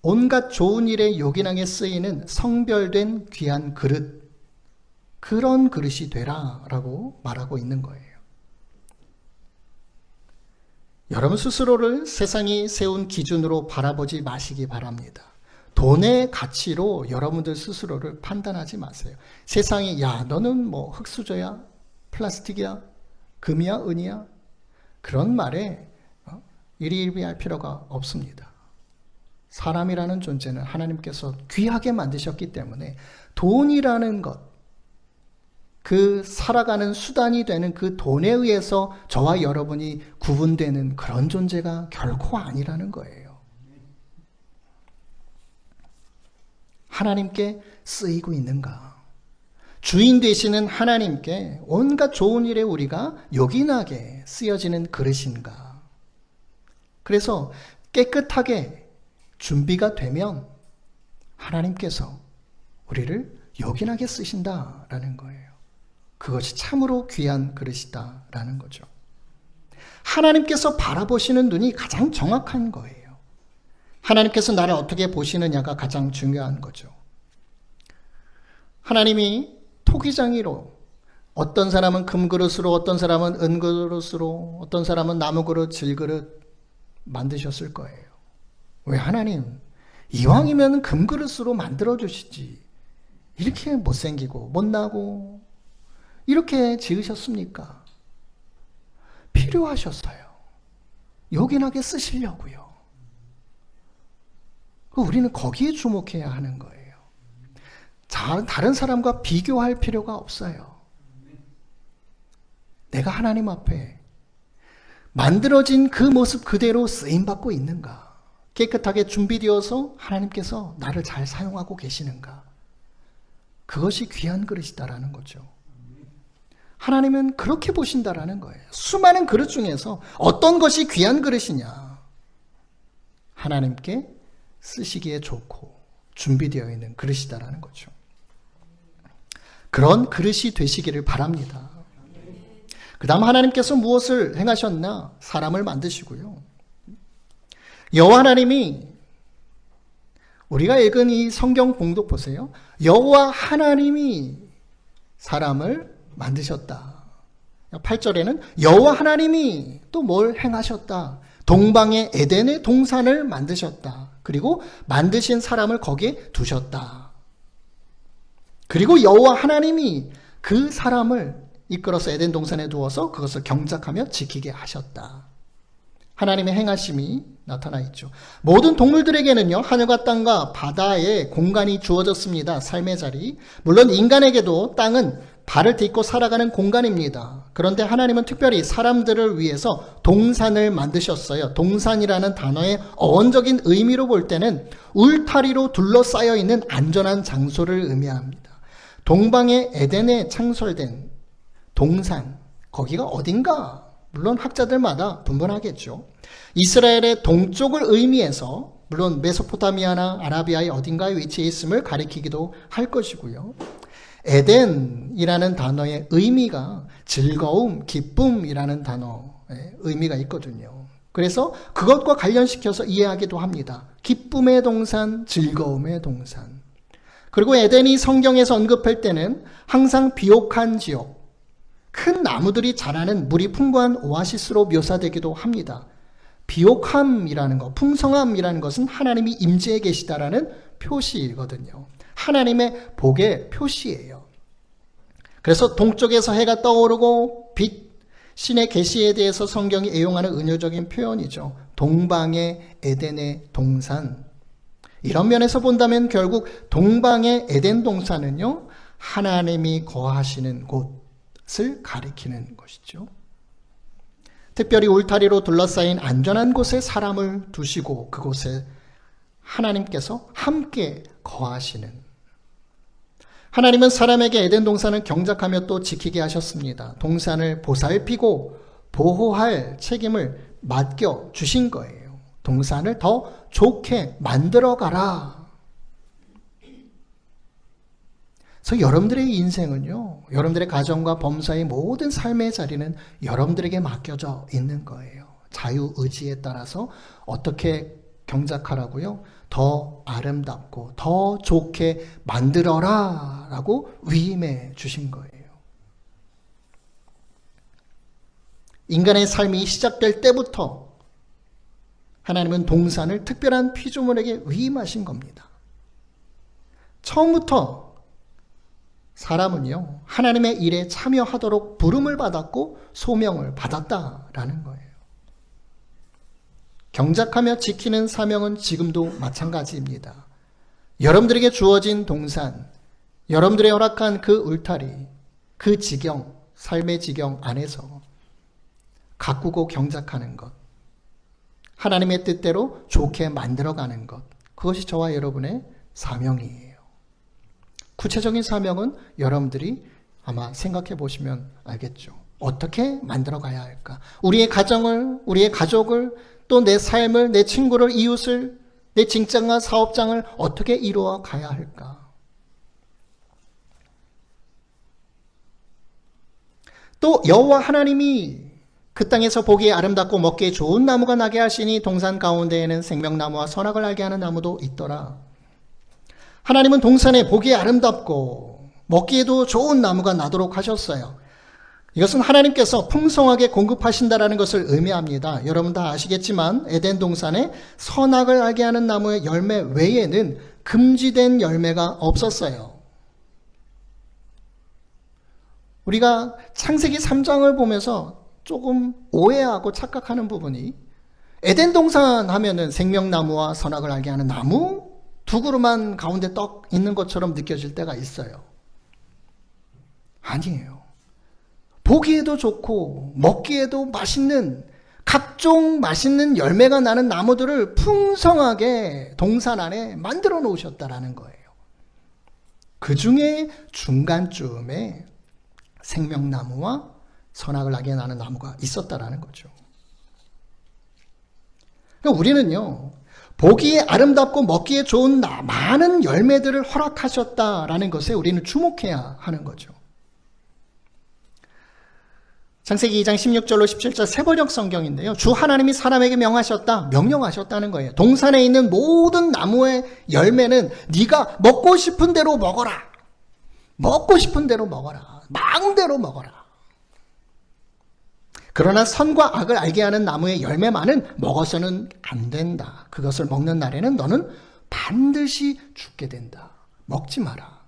온갖 좋은 일에 요긴하게 쓰이는 성별된 귀한 그릇. 그런 그릇이 되라라고 말하고 있는 거예요. 여러분 스스로를 세상이 세운 기준으로 바라보지 마시기 바랍니다. 돈의 가치로 여러분들 스스로를 판단하지 마세요. 세상이 야 너는 뭐 흙수저야? 플라스틱이야? 금이야? 은이야? 그런 말에 일희일비할 필요가 없습니다. 사람이라는 존재는 하나님께서 귀하게 만드셨기 때문에 돈이라는 것, 그 살아가는 수단이 되는 그 돈에 의해서 저와 여러분이 구분되는 그런 존재가 결코 아니라는 거예요. 하나님께 쓰이고 있는가? 주인 되시는 하나님께 온갖 좋은 일에 우리가 요긴하게 쓰여지는 그릇인가? 그래서 깨끗하게 준비가 되면 하나님께서 우리를 요긴하게 쓰신다라는 거예요. 그것이 참으로 귀한 그릇이다라는 거죠. 하나님께서 바라보시는 눈이 가장 정확한 거예요. 하나님께서 나를 어떻게 보시느냐가 가장 중요한 거죠. 하나님이 토기장이로 어떤 사람은 금그릇으로 어떤 사람은 은그릇으로 어떤 사람은 나무그릇, 질그릇 만드셨을 거예요. 왜 하나님 이왕이면 금그릇으로 만들어주시지 이렇게 못생기고 못나고 이렇게 지으셨습니까? 필요하셨어요. 요긴하게 쓰시려고요. 우리는 거기에 주목해야 하는 거예요. 다른 사람과 비교할 필요가 없어요. 내가 하나님 앞에 만들어진 그 모습 그대로 쓰임받고 있는가? 깨끗하게 준비되어서 하나님께서 나를 잘 사용하고 계시는가? 그것이 귀한 그릇이다라는 거죠. 하나님은 그렇게 보신다라는 거예요. 수많은 그릇 중에서 어떤 것이 귀한 그릇이냐? 하나님께 쓰시기에 좋고 준비되어 있는 그릇이다라는 거죠. 그런 그릇이 되시기를 바랍니다. 그 다음 하나님께서 무엇을 행하셨나? 사람을 만드시고요. 여호와 하나님이 우리가 읽은 이 성경 봉독 보세요. 여호와 하나님이 사람을 만드셨다. 8절에는 여호와 하나님이 또 뭘 행하셨다. 동방의 에덴의 동산을 만드셨다. 그리고 만드신 사람을 거기에 두셨다. 그리고 여호와 하나님이 그 사람을 이끌어서 에덴 동산에 두어서 그것을 경작하며 지키게 하셨다. 하나님의 행하심이 나타나 있죠. 모든 동물들에게는요, 하늘과 땅과 바다에 공간이 주어졌습니다. 삶의 자리. 물론 인간에게도 땅은 발을 딛고 살아가는 공간입니다. 그런데 하나님은 특별히 사람들을 위해서 동산을 만드셨어요. 동산이라는 단어의 어원적인 의미로 볼 때는 울타리로 둘러싸여 있는 안전한 장소를 의미합니다. 동방의 에덴에 창설된 동산, 거기가 어딘가? 물론 학자들마다 분분하겠죠. 이스라엘의 동쪽을 의미해서 물론 메소포타미아나 아라비아의 어딘가에 위치해 있음을 가리키기도 할 것이고요. 에덴이라는 단어의 의미가 즐거움, 기쁨이라는 단어의 의미가 있거든요. 그래서 그것과 관련시켜서 이해하기도 합니다. 기쁨의 동산, 즐거움의 동산. 그리고 에덴이 성경에서 언급할 때는 항상 비옥한 지역, 큰 나무들이 자라는 물이 풍부한 오아시스로 묘사되기도 합니다. 비옥함이라는 것, 풍성함이라는 것은 하나님이 임재해 계시다라는 표시이거든요. 하나님의 복의 표시예요. 그래서 동쪽에서 해가 떠오르고 빛, 신의 계시에 대해서 성경이 애용하는 은유적인 표현이죠. 동방의 에덴의 동산. 이런 면에서 본다면 결국 동방의 에덴 동산은요, 하나님이 거하시는 곳을 가리키는 것이죠. 특별히 울타리로 둘러싸인 안전한 곳에 사람을 두시고 그곳에 하나님께서 함께 거하시는, 하나님은 사람에게 에덴 동산을 경작하며 또 지키게 하셨습니다. 동산을 보살피고 보호할 책임을 맡겨 주신 거예요. 동산을 더 좋게 만들어 가라. 그래서 여러분들의 인생은요, 여러분들의 가정과 범사의 모든 삶의 자리는 여러분들에게 맡겨져 있는 거예요. 자유의지에 따라서 어떻게 경작하라고요? 더 아름답고 더 좋게 만들어라 라고 위임해 주신 거예요. 인간의 삶이 시작될 때부터 하나님은 동산을 특별한 피조물에게 위임하신 겁니다. 처음부터 사람은요, 하나님의 일에 참여하도록 부름을 받았고 소명을 받았다라는 거예요. 경작하며 지키는 사명은 지금도 마찬가지입니다. 여러분들에게 주어진 동산, 여러분들의 허락한 그 울타리, 그 지경, 삶의 지경 안에서 가꾸고 경작하는 것, 하나님의 뜻대로 좋게 만들어가는 것, 그것이 저와 여러분의 사명이에요. 구체적인 사명은 여러분들이 아마 생각해 보시면 알겠죠. 어떻게 만들어 가야 할까? 우리의 가정을, 우리의 가족을, 또 내 삶을, 내 친구를, 이웃을, 내 직장과 사업장을 어떻게 이루어 가야 할까? 또 여호와 하나님이 그 땅에서 보기에 아름답고 먹기에 좋은 나무가 나게 하시니 동산 가운데에는 생명나무와 선악을 알게 하는 나무도 있더라. 하나님은 동산에 보기에 아름답고 먹기에도 좋은 나무가 나도록 하셨어요. 이것은 하나님께서 풍성하게 공급하신다라는 것을 의미합니다. 여러분 다 아시겠지만 에덴 동산에 선악을 알게 하는 나무의 열매 외에는 금지된 열매가 없었어요. 우리가 창세기 3장을 보면서 조금 오해하고 착각하는 부분이, 에덴 동산 하면은 생명나무와 선악을 알게 하는 나무 두 그루만 가운데 떡 있는 것처럼 느껴질 때가 있어요. 아니에요. 보기에도 좋고 먹기에도 맛있는 각종 맛있는 열매가 나는 나무들을 풍성하게 동산 안에 만들어 놓으셨다라는 거예요. 그 중에 중간쯤에 생명나무와 선악을 알게 하는 나무가 있었다라는 거죠. 그러니까 우리는요, 보기에 아름답고 먹기에 좋은 많은 열매들을 허락하셨다라는 것에 우리는 주목해야 하는 거죠. 창세기 2장 16절로 17절 세번역 성경인데요. 주 하나님이 사람에게 명령하셨다는 거예요. 동산에 있는 모든 나무의 열매는 네가 먹고 싶은 대로 먹어라. 먹고 싶은 대로 먹어라. 마음대로 먹어라. 그러나 선과 악을 알게 하는 나무의 열매만은 먹어서는 안 된다. 그것을 먹는 날에는 너는 반드시 죽게 된다. 먹지 마라.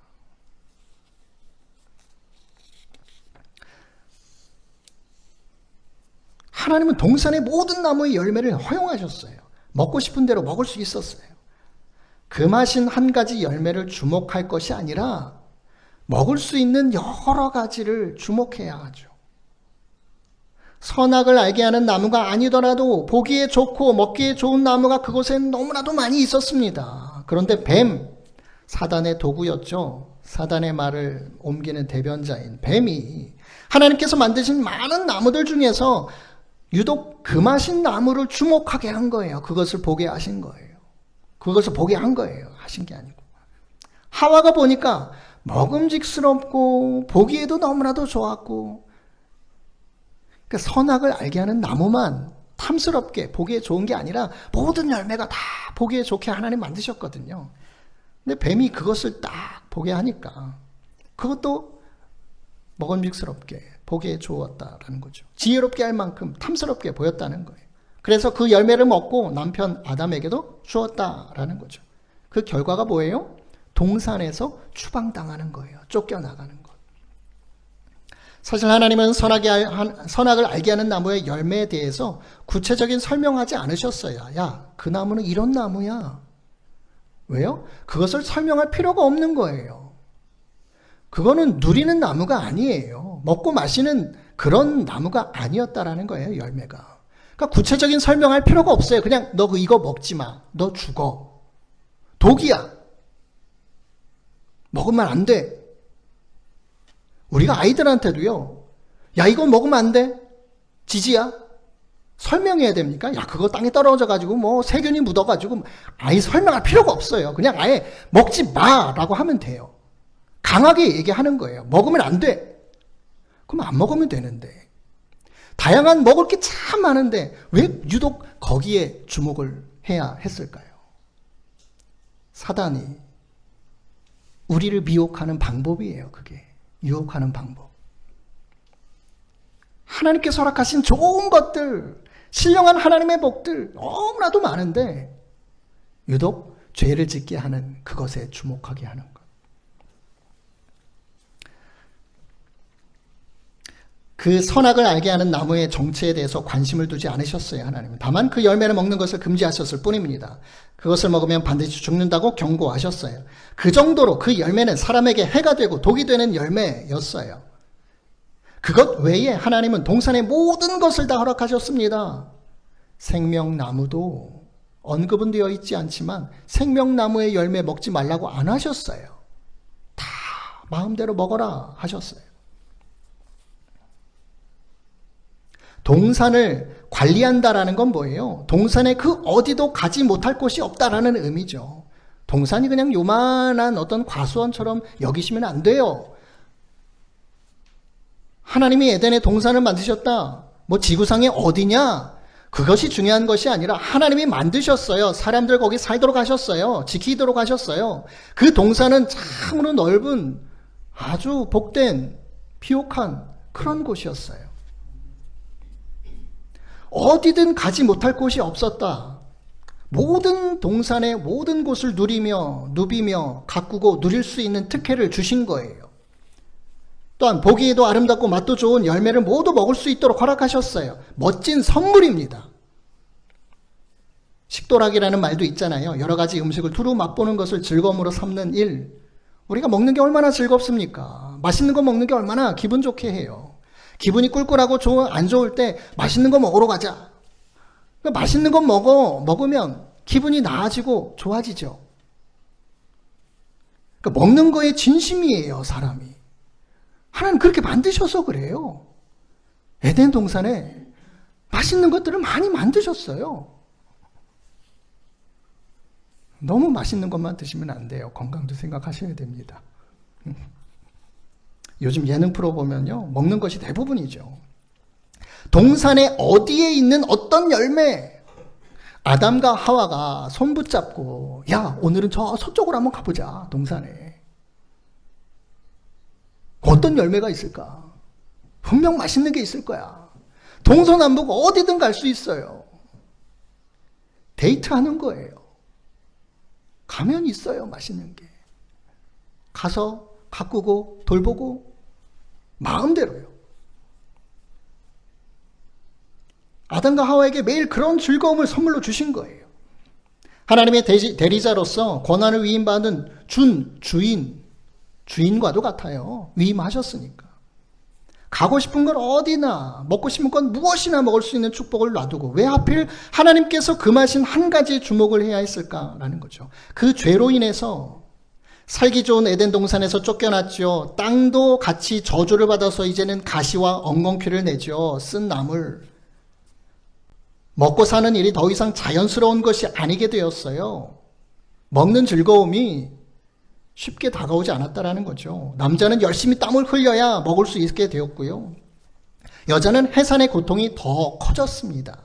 하나님은 동산의 모든 나무의 열매를 허용하셨어요. 먹고 싶은 대로 먹을 수 있었어요. 그 맛인 한 가지 열매를 주목할 것이 아니라 먹을 수 있는 여러 가지를 주목해야 하죠. 선악을 알게 하는 나무가 아니더라도 보기에 좋고 먹기에 좋은 나무가 그곳에 너무나도 많이 있었습니다. 그런데 뱀, 사단의 도구였죠. 사단의 말을 옮기는 대변자인 뱀이 하나님께서 만드신 많은 나무들 중에서 유독 금하신 나무를 주목하게 한 거예요. 그것을 보게 하신 거예요. 그것을 보게 한 거예요. 하신 게 아니고. 하와가 보니까 먹음직스럽고 보기에도 너무나도 좋았고, 그러니까 선악을 알게 하는 나무만 탐스럽게 보기에 좋은 게 아니라 모든 열매가 다 보기에 좋게 하나님 만드셨거든요. 근데 뱀이 그것을 딱 보게 하니까 그것도 먹음직스럽게 보기에 좋았다라는 거죠. 지혜롭게 할 만큼 탐스럽게 보였다는 거예요. 그래서 그 열매를 먹고 남편 아담에게도 주었다라는 거죠. 그 결과가 뭐예요? 동산에서 추방당하는 거예요. 쫓겨나가는 것. 사실 하나님은 선악을 알게 하는 나무의 열매에 대해서 구체적인 설명하지 않으셨어요. 야, 그 나무는 이런 나무야. 왜요? 그것을 설명할 필요가 없는 거예요. 그거는 누리는 나무가 아니에요. 먹고 마시는 그런 나무가 아니었다라는 거예요, 열매가. 그러니까 구체적인 설명할 필요가 없어요. 그냥 너 이거 먹지 마. 너 죽어. 독이야. 먹으면 안 돼. 우리가 아이들한테도요, 야, 이거 먹으면 안 돼. 지지야. 설명해야 됩니까? 야, 그거 땅에 떨어져가지고 뭐 세균이 묻어가지고 아예 설명할 필요가 없어요. 그냥 아예 먹지 마라고 하면 돼요. 강하게 얘기하는 거예요. 먹으면 안 돼. 그럼 안 먹으면 되는데. 다양한 먹을 게 참 많은데 왜 유독 거기에 주목을 해야 했을까요? 사단이 우리를 미혹하는 방법이에요. 그게 유혹하는 방법. 하나님께서 허락하신 좋은 것들, 신령한 하나님의 복들 너무나도 많은데 유독 죄를 짓게 하는 그것에 주목하게 하는 것. 그 선악을 알게 하는 나무의 정체에 대해서 관심을 두지 않으셨어요, 하나님은. 다만 그 열매를 먹는 것을 금지하셨을 뿐입니다. 그것을 먹으면 반드시 죽는다고 경고하셨어요. 그 정도로 그 열매는 사람에게 해가 되고 독이 되는 열매였어요. 그것 외에 하나님은 동산의 모든 것을 다 허락하셨습니다. 생명나무도 언급은 되어 있지 않지만 생명나무의 열매 먹지 말라고 안 하셨어요. 다 마음대로 먹어라 하셨어요. 동산을 관리한다라는 건 뭐예요? 동산에 그 어디도 가지 못할 곳이 없다라는 의미죠. 동산이 그냥 요만한 어떤 과수원처럼 여기시면 안 돼요. 하나님이 에덴에 동산을 만드셨다. 뭐 지구상에 어디냐? 그것이 중요한 것이 아니라 하나님이 만드셨어요. 사람들 거기 살도록 하셨어요. 지키도록 하셨어요. 그 동산은 참으로 넓은 아주 복된 비옥한 그런 곳이었어요. 어디든 가지 못할 곳이 없었다. 모든 동산의 모든 곳을 누비며 가꾸고 누릴 수 있는 특혜를 주신 거예요. 또한 보기에도 아름답고 맛도 좋은 열매를 모두 먹을 수 있도록 허락하셨어요. 멋진 선물입니다. 식도락이라는 말도 있잖아요. 여러 가지 음식을 두루 맛보는 것을 즐거움으로 삼는 일. 우리가 먹는 게 얼마나 즐겁습니까? 맛있는 거 먹는 게 얼마나 기분 좋게 해요. 기분이 꿀꿀하고 안 좋을 때 맛있는 거 먹으러 가자. 맛있는 거 먹으면 기분이 나아지고 좋아지죠. 먹는 거에 진심이에요, 사람이. 하나님 그렇게 만드셔서 그래요. 에덴 동산에 맛있는 것들을 많이 만드셨어요. 너무 맛있는 것만 드시면 안 돼요. 건강도 생각하셔야 됩니다. 요즘 예능 프로 보면요, 먹는 것이 대부분이죠. 동산에 어디에 있는 어떤 열매, 아담과 하와가 손 붙잡고 야, 오늘은 저 서쪽으로 한번 가보자. 동산에 어떤 열매가 있을까? 분명 맛있는 게 있을 거야. 동서남북 어디든 갈 수 있어요. 데이트하는 거예요. 가면 있어요, 맛있는 게. 가서 가꾸고 돌보고 마음대로요. 아담과 하와에게 매일 그런 즐거움을 선물로 주신 거예요. 하나님의 대리자로서 권한을 위임받은 주인과도 같아요. 위임하셨으니까. 가고 싶은 건 어디나, 먹고 싶은 건 무엇이나 먹을 수 있는 축복을 놔두고 왜 하필 하나님께서 금하신 한 가지에 주목을 해야 했을까라는 거죠. 그 죄로 인해서 살기 좋은 에덴 동산에서 쫓겨났죠. 땅도 같이 저주를 받아서 이제는 가시와 엉겅퀴를 내죠. 쓴 나물. 먹고 사는 일이 더 이상 자연스러운 것이 아니게 되었어요. 먹는 즐거움이 쉽게 다가오지 않았다라는 거죠. 남자는 열심히 땀을 흘려야 먹을 수 있게 되었고요. 여자는 해산의 고통이 더 커졌습니다.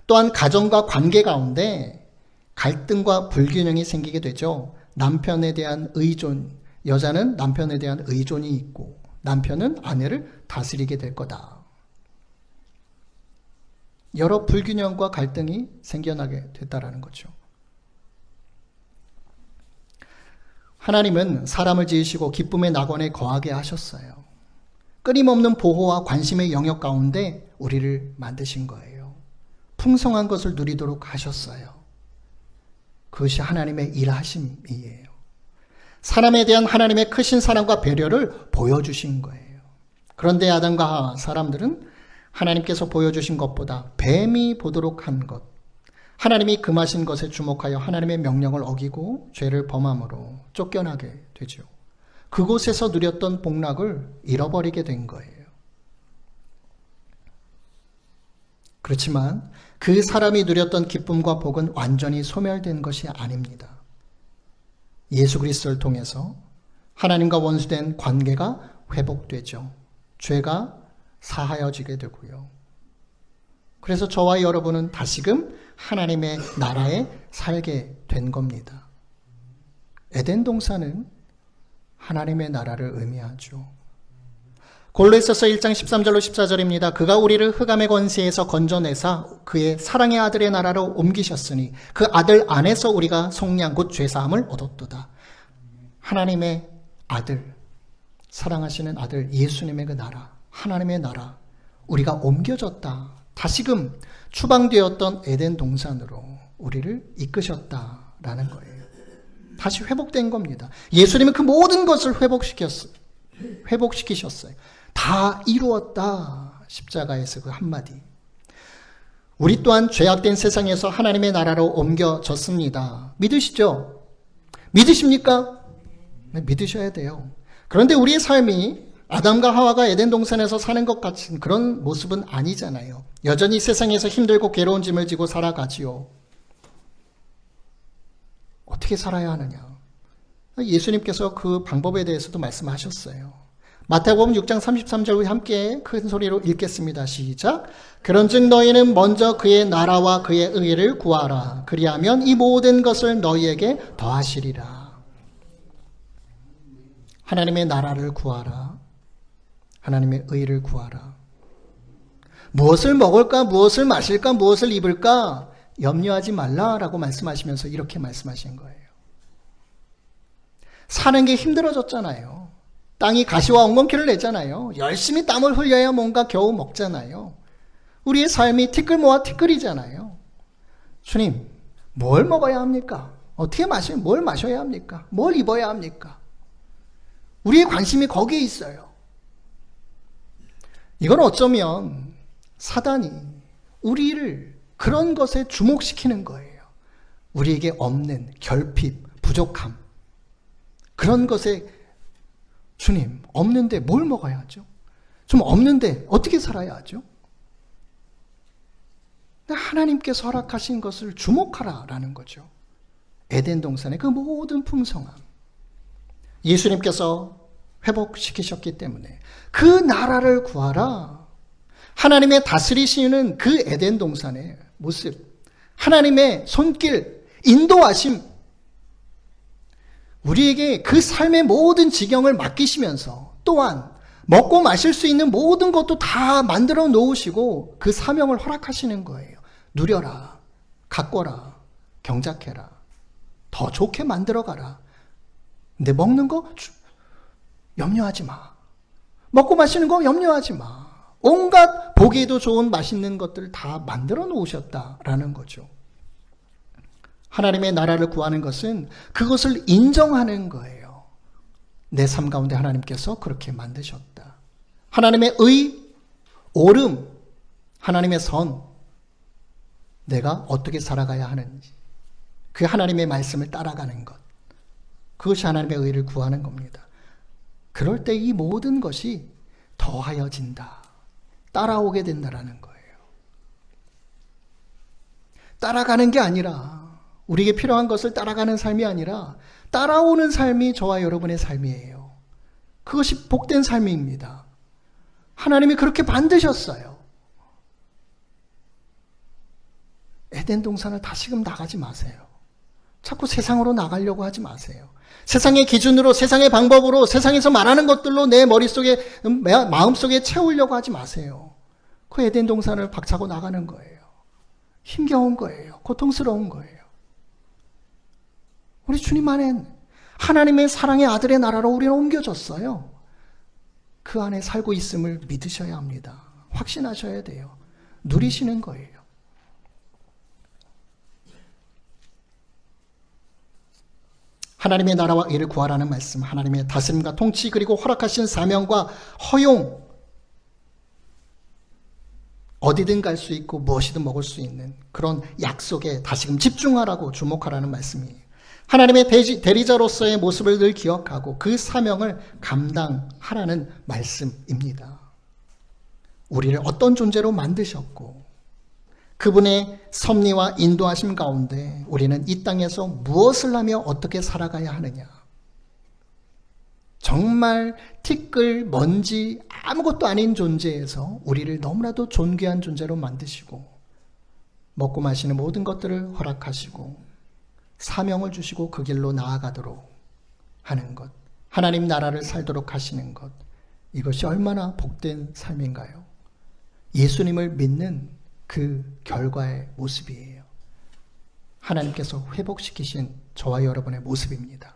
또한 가정과 관계 가운데 갈등과 불균형이 생기게 되죠. 남편에 대한 의존, 여자는 남편에 대한 의존이 있고 남편은 아내를 다스리게 될 거다. 여러 불균형과 갈등이 생겨나게 됐다라는 거죠. 하나님은 사람을 지으시고 기쁨의 낙원에 거하게 하셨어요. 끊임없는 보호와 관심의 영역 가운데 우리를 만드신 거예요. 풍성한 것을 누리도록 하셨어요. 그것이 하나님의 일하심이에요. 사람에 대한 하나님의 크신 사랑과 배려를 보여주신 거예요. 그런데 아담과 하와 사람들은 하나님께서 보여주신 것보다 뱀이 보도록 한 것, 하나님이 금하신 것에 주목하여 하나님의 명령을 어기고 죄를 범함으로 쫓겨나게 되죠. 그곳에서 누렸던 복락을 잃어버리게 된 거예요. 그렇지만 그 사람이 누렸던 기쁨과 복은 완전히 소멸된 것이 아닙니다. 예수 그리스도를 통해서 하나님과 원수된 관계가 회복되죠. 죄가 사하여지게 되고요. 그래서 저와 여러분은 다시금 하나님의 나라에 살게 된 겁니다. 에덴 동산은 하나님의 나라를 의미하죠. 골로새서 1장 13절로 14절입니다. 그가 우리를 흑암의 권세에서 건져내사 그의 사랑의 아들의 나라로 옮기셨으니 그 아들 안에서 우리가 속량 곧 죄사함을 얻었도다. 하나님의 아들, 사랑하시는 아들 예수님의 그 나라, 하나님의 나라, 우리가 옮겨졌다. 다시금 추방되었던 에덴 동산으로 우리를 이끄셨다라는 거예요. 다시 회복된 겁니다. 예수님은 그 모든 것을 회복시키셨어요. 다 이루었다. 십자가에서 그 한마디. 우리 또한 죄악된 세상에서 하나님의 나라로 옮겨졌습니다. 믿으시죠? 믿으십니까? 네, 믿으셔야 돼요. 그런데 우리의 삶이 아담과 하와가 에덴 동산에서 사는 것 같은 그런 모습은 아니잖아요. 여전히 세상에서 힘들고 괴로운 짐을 지고 살아가지요. 어떻게 살아야 하느냐? 예수님께서 그 방법에 대해서도 말씀하셨어요. 마태복음 6장 33절 함께 큰 소리로 읽겠습니다. 시작. 그런즉 너희는 먼저 그의 나라와 그의 의를 구하라. 그리하면 이 모든 것을 너희에게 더하시리라. 하나님의 나라를 구하라. 하나님의 의를 구하라. 무엇을 먹을까, 무엇을 마실까, 무엇을 입을까 염려하지 말라라고 말씀하시면서 이렇게 말씀하신 거예요. 사는 게 힘들어졌잖아요. 땅이 가시와 엉겅퀴를 내잖아요. 열심히 땀을 흘려야 뭔가 겨우 먹잖아요. 우리의 삶이 티끌모아 티끌이잖아요. 주님, 뭘 먹어야 합니까? 어떻게 뭘 마셔야 합니까? 뭘 입어야 합니까? 우리의 관심이 거기에 있어요. 이건 어쩌면 사단이 우리를 그런 것에 주목시키는 거예요. 우리에게 없는 결핍, 부족함. 그런 것에 주님, 없는데 뭘 먹어야 하죠? 좀 없는데 어떻게 살아야 하죠? 하나님께서 허락하신 것을 주목하라라는 거죠. 에덴 동산의 그 모든 풍성함. 예수님께서 회복시키셨기 때문에 그 나라를 구하라. 하나님의 다스리시는 그 에덴 동산의 모습, 하나님의 손길, 인도하심, 우리에게 그 삶의 모든 지경을 맡기시면서 또한 먹고 마실 수 있는 모든 것도 다 만들어 놓으시고 그 사명을 허락하시는 거예요. 누려라, 가꿔라, 경작해라, 더 좋게 만들어가라. 근데 먹는 거 염려하지 마. 먹고 마시는 거 염려하지 마. 온갖 보기에도 좋은 맛있는 것들을 다 만들어 놓으셨다라는 거죠. 하나님의 나라를 구하는 것은 그것을 인정하는 거예요. 내 삶 가운데 하나님께서 그렇게 만드셨다. 하나님의 의, 옳음, 하나님의 선, 내가 어떻게 살아가야 하는지, 그 하나님의 말씀을 따라가는 것, 그것이 하나님의 의를 구하는 겁니다. 그럴 때 이 모든 것이 더하여진다, 따라오게 된다라는 거예요. 따라가는 게 아니라, 우리에게 필요한 것을 따라가는 삶이 아니라 따라오는 삶이 저와 여러분의 삶이에요. 그것이 복된 삶입니다. 하나님이 그렇게 만드셨어요. 에덴 동산을 다시금 나가지 마세요. 자꾸 세상으로 나가려고 하지 마세요. 세상의 기준으로, 세상의 방법으로, 세상에서 말하는 것들로 내 머릿속에, 마음속에 채우려고 하지 마세요. 그 에덴 동산을 박차고 나가는 거예요. 힘겨운 거예요. 고통스러운 거예요. 우리 주님 안엔 하나님의 사랑의 아들의 나라로 우리는 옮겨졌어요. 그 안에 살고 있음을 믿으셔야 합니다. 확신하셔야 돼요. 누리시는 거예요. 하나님의 나라와 의를 구하라는 말씀, 하나님의 다스림과 통치, 그리고 허락하신 사명과 허용, 어디든 갈 수 있고 무엇이든 먹을 수 있는 그런 약속에 다시금 집중하라고 주목하라는 말씀이에요. 하나님의 대리자로서의 모습을 늘 기억하고 그 사명을 감당하라는 말씀입니다. 우리를 어떤 존재로 만드셨고 그분의 섭리와 인도하심 가운데 우리는 이 땅에서 무엇을 하며 어떻게 살아가야 하느냐. 정말 티끌, 먼지, 아무것도 아닌 존재에서 우리를 너무나도 존귀한 존재로 만드시고 먹고 마시는 모든 것들을 허락하시고 사명을 주시고 그 길로 나아가도록 하는 것, 하나님 나라를 살도록 하시는 것, 이것이 얼마나 복된 삶인가요? 예수님을 믿는 그 결과의 모습이에요. 하나님께서 회복시키신 저와 여러분의 모습입니다.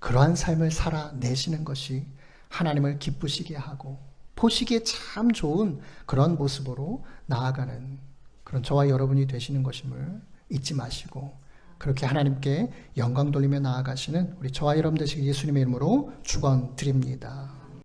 그러한 삶을 살아내시는 것이 하나님을 기쁘시게 하고 보시기에 참 좋은 그런 모습으로 나아가는 그런 저와 여러분이 되시는 것임을 잊지 마시고 그렇게 하나님께 영광 돌리며 나아가시는 우리 저와 여러분 되시기 예수님의 이름으로 축원드립니다.